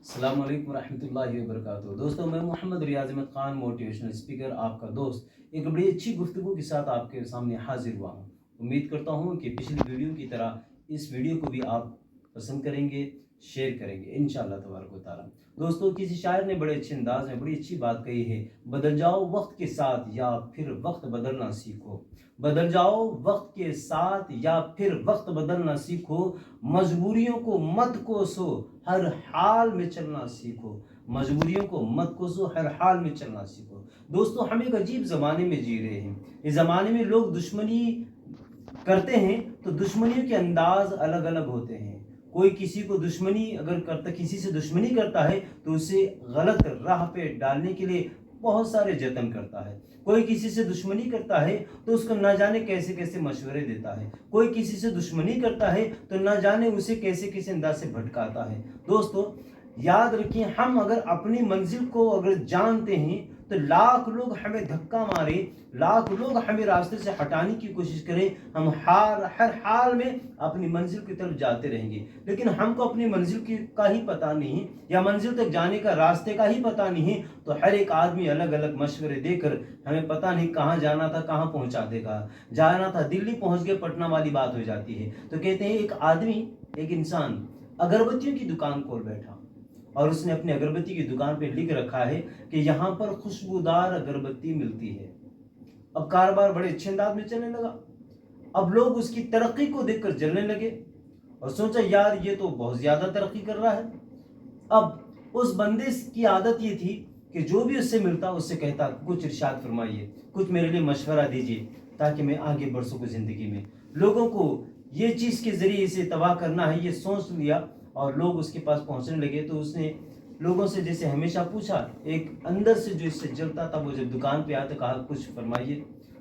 अस्सलाम वालेकुम रहमतुल्लाहि व बरकातुहू। दोस्तों, मैं मोहम्मद रियाज अहमद खान, मोटिवेशनल स्पीकर, आपका दोस्त एक बड़ी अच्छी गुफ्तगू के साथ आपके सामने हाजिर हुआ हूँ। उम्मीद करता हूँ कि पिछली वीडियो की तरह इस वीडियो को भी आप पसंद करेंगे, शेयर करेंगे इंशाअल्लाह तबारक व तआला। दोस्तों, किसी शायर ने बड़े अच्छे अंदाज में बड़ी अच्छी बात कही है, बदल जाओ वक्त के साथ या फिर वक्त बदलना सीखो। बदल जाओ वक्त के साथ या फिर वक्त बदलना सीखो। मजबूरियों को मत कोसो, हर हाल में चलना सीखो। मजबूरियों को मत कोसो, हर हाल में चलना सीखो। दोस्तों, हम एक अजीब ज़माने में जी रहे हैं। इस ज़माने में लोग दुश्मनी करते हैं तो दुश्मनियों के अंदाज अलग अलग होते हैं। कोई किसी को दुश्मनी अगर करता किसी से दुश्मनी करता है तो उसे गलत राह पे डालने के लिए बहुत सारे जतन करता है। कोई किसी से दुश्मनी करता है तो उसको न जाने कैसे कैसे मशवरे देता है। कोई किसी से दुश्मनी करता है तो न जाने उसे कैसे कैसे अंदाज से भटकाता है। दोस्तों, याद रखिए, हम अगर अपनी मंजिल को अगर जानते हैं तो लाख लोग हमें धक्का मारे, लाख लोग हमें रास्ते से हटाने की कोशिश करें, हम हर हाल में अपनी मंजिल की तरफ जाते रहेंगे। लेकिन हमको अपनी मंजिल का ही पता नहीं है या मंजिल तक जाने का रास्ते का ही पता नहीं है, तो हर एक आदमी अलग अलग मशवरे देकर हमें पता नहीं कहाँ जाना था कहाँ पहुँचा देगा। जाना था दिल्ली, पहुँच गए पटना वाली बात हो जाती है। तो कहते हैं एक आदमी, एक इंसान अगरबत्तियों की दुकान खोल बैठा और उसने अपनी अगरबत्ती की दुकान पे लिख रखा है कि यहाँ पर खुशबूदार अगरबत्ती मिलती है। अब कारोबार बड़े अच्छे अंदाज में चलने लगा। अब लोग उसकी तरक्की को देखकर जलने लगे और सोचा, यार ये तो बहुत ज्यादा तरक्की कर रहा है। अब उस बंदे की आदत ये थी कि जो भी उससे मिलता उससे कहता, कुछ इरशाद फरमाइए, कुछ मेरे लिए मशवरा दीजिए ताकि मैं आगे बढ़ सकूं जिंदगी में। लोगों को ये चीज के जरिए इसे तबाह करना है, ये सोच लिया और लोग उसके पास पहुंचने लगे। तो उसने लोगों से जैसे हमेशा पूछा, एक अंदर से जो इससे जलता था, वो जब दुकान पे आया तो कहा, कुछ फरमाइए,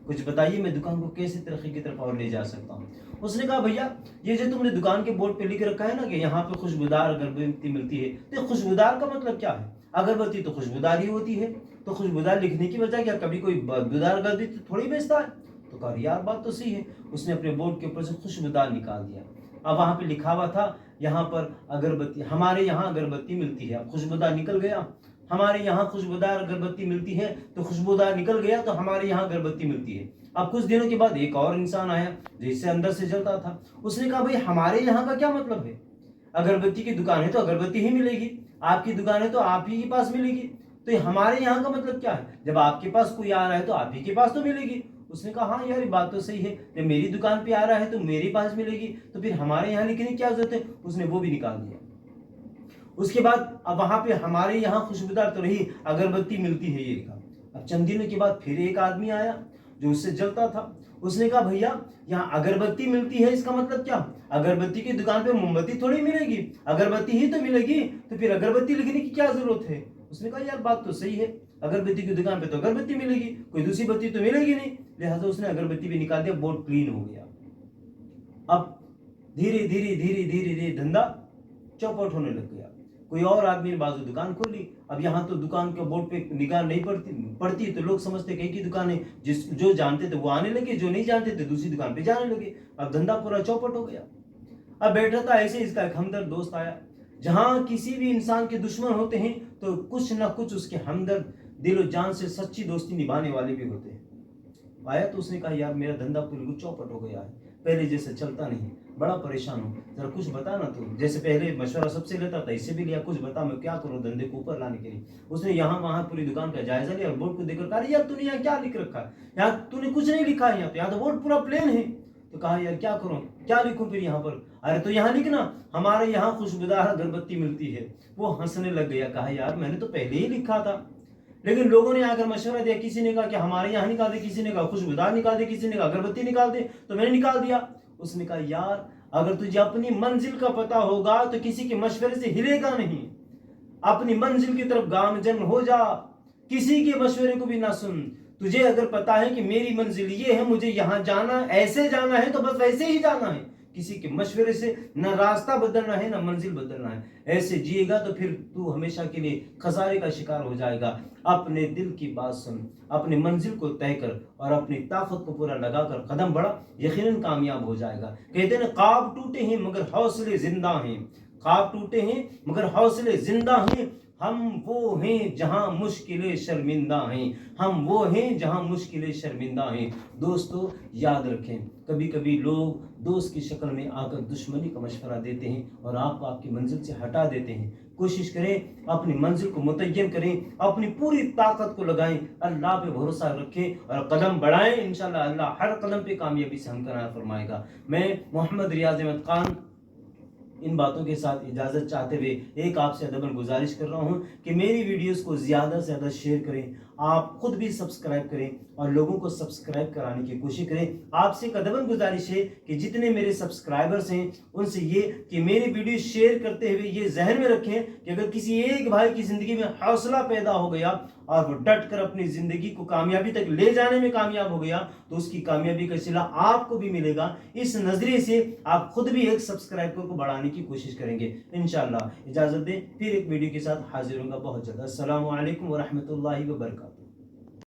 कुछ बताइए, मैं दुकान को कैसे तरक्की की तरफ और ले जा सकता हूँ। उसने कहा, भैया ये जो तुमने दुकान के बोर्ड पे लिख रखा है ना कि यहाँ पे खुशबूदार अगरबत्ती मिलती है, तो खुशबूदार का मतलब क्या है? अगरबत्ती तो खुशबूदार ही होती है, तो खुशबूदार लिखने की वजह क्या, कभी कोई बदबूदार अगरबत्ती थोड़ी बेचता है? तो कहा, यार बात तो सही है। उसने अपने बोर्ड के ऊपर से खुशबूदार निकाल दिया। अब वहां पे लिखा हुआ था, यहाँ पर अगरबत्ती, हमारे यहाँ अगरबत्ती मिलती है। अब खुशबूदार निकल गया, हमारे यहाँ खुशबूदार अगरबत्ती मिलती है, तो खुशबूदार निकल गया तो हमारे यहाँ अगरबत्ती मिलती है। अब कुछ दिनों के बाद एक और इंसान आया जिससे अंदर से जलता था। उसने कहा, भाई हमारे यहाँ का क्या मतलब है? अगरबत्ती की दुकान है तो अगरबत्ती ही मिलेगी, आपकी दुकान है तो आप ही के पास मिलेगी, तो ये हमारे यहाँ का मतलब क्या है? जब आपके पास कोई आ रहा है तो आप ही के पास तो मिलेगी। उसने कहा, हाँ यार ये बात तो सही है, जब मेरी दुकान पे आ रहा है तो मेरे पास मिलेगी, तो फिर हमारे यहाँ लिखने की क्या जरूरत है? उसने वो भी निकाल दिया। उसके बाद अब वहां पे हमारे यहाँ खुशबूदार तो नहीं, अगरबत्ती मिलती है, ये लिखा। अब चंद दिनों के बाद फिर एक आदमी आया जो उससे जलता था। उसने कहा, भैया यहाँ अगरबत्ती मिलती है, इसका मतलब क्या? अगरबत्ती की दुकान पे मोमबत्ती थोड़ी मिलेगी, अगरबत्ती ही तो मिलेगी, तो फिर अगरबत्ती लिखने की क्या जरूरत है? उसने कहा, यार बात तो सही है, अगरबत्ती की दुकान पे तो अगरबत्ती मिलेगी, कोई दूसरी बत्ती तो मिलेगी नहीं। लिहाजा उसने अगरबत्ती भी निकाल दिया, बोर्ड क्लीन हो गया। अब धीरे धीरे धीरे धीरे धीरे धंधा चौपट होने लग गया। कोई और आदमी ने बाजू दुकान खोली। अब यहाँ तो दुकान के बोर्ड पे निगाह नहीं पड़ती तो लोग समझते कहीं की दुकान है, जो जानते थे वो आने लगे, जो नहीं जानते थे दूसरी दुकान पे जाने लगे। अब धंधा पूरा चौपट हो गया। अब बैठा था ऐसे, इसका एक हमदर्द दोस्त आया। जहां किसी भी इंसान के दुश्मन होते हैं तो कुछ ना कुछ उसके हमदर्द, दिलो जान से सच्ची दोस्ती निभाने वाले भी होते हैं। आया तो उसने कहा, यार मेरा धंधा बिल्कुल चौपट हो गया है, पहले जैसे चलता नहीं, बड़ा परेशान हूँ, जरा कुछ बता ना तू। जैसे पहले मशवरा सबसे लेता था, इससे भी लिया, कुछ बता, मैं क्या करूँ धंधे को ऊपर लाने के लिए। उसने यहाँ वहां पूरी दुकान का जायजा लिया और बोर्ड को देखकर कहा, यार तूने यहाँ क्या लिख रखा है? यहाँ तूने कुछ नहीं लिखा है, यहाँ तो बोर्ड पूरा प्लेन है। तो कहा, यार क्या करूं, क्या लिखूं फिर यहाँ पर? अरे तो यहाँ लिखना, हमारे यहाँ खुशबूदार अगरबत्ती मिलती है। वो हंसने लग गया, कहा, यार मैंने तो पहले ही लिखा था। लेकिन लोगों ने आकर मशवरा दिया, किसी ने कहा कि हमारे यहाँ निकाल दे, किसी ने कहा खुशबूदार निकाल दे, किसी ने कहा अगरबत्ती निकाल दे, तो मैंने निकाल दिया। उसने कहा, यार अगर तुझे अपनी मंजिल का पता होगा तो किसी के मशवरे से हिलेगा नहीं। अपनी मंजिल की तरफ गामजन हो जा, किसी के मशवरे को भी ना सुन। तुझे अगर पता है कि मेरी मंजिल ये है, मुझे यहां जाना, ऐसे जाना है, तो बस वैसे ही जाना है। किसी के मशवरे से न रास्ता बदलना है न मंजिल बदलना है। ऐसे जिएगा तो फिर तू हमेशा के लिए खसारे का शिकार हो जाएगा। अपने दिल की बात सुन, अपनी मंजिल को तय कर और अपनी ताकत को पूरा लगाकर कदम बढ़ा, यकीनन कामयाब हो जाएगा। कहते हैं ख्वाब टूटे हैं मगर हौसले जिंदा हैं, ख्वाब टूटे हैं मगर हौसले जिंदा हैं, हम वो हैं जहां मुश्किलें शर्मिंदा हैं, हम वो हैं जहां मुश्किलें शर्मिंदा हैं। दोस्तों याद रखें, कभी कभी लोग दोस्त की शक्ल में आकर दुश्मनी का मशवरा देते हैं और आपको आपकी मंजिल से हटा देते हैं। कोशिश करें, अपनी मंजिल को मुतय्यन करें, अपनी पूरी ताकत को लगाएं, अल्लाह पे भरोसा रखें और कदम बढ़ाएं। इंशाल्लाह अल्लाह हर कदम पे कामयाबी से हमकरार फरमाएगा। मैं मोहम्मद रियाज अहमद खान इन बातों के साथ इजाज़त चाहते हुए एक आपसे अदबन गुजारिश कर रहा हूँ कि मेरी वीडियोस को ज़्यादा से ज़्यादा शेयर करें, आप खुद भी सब्सक्राइब करें और लोगों को सब्सक्राइब कराने की कोशिश करें। आपसे एक अदबन गुजारिश है कि जितने मेरे सब्सक्राइबर्स हैं उनसे ये कि मेरी वीडियो शेयर करते हुए ये जहन में रखें कि अगर किसी एक भाई की ज़िंदगी में हौसला पैदा हो गया और वो डट कर अपनी ज़िंदगी को कामयाबी तक ले जाने में कामयाब हो गया तो उसकी कामयाबी का सिला आपको भी मिलेगा। इस नज़रिए से आप खुद भी एक सब्सक्राइबर को बढ़ाने की कोशिश करेंगे। इंशाल्लाह इजाज़त दें, फिर एक वीडियो के साथ हाजिर होगा बहुत जल्द। अस्सलामु अलैकुम व रहमतुल्लाहि व बरकातहू।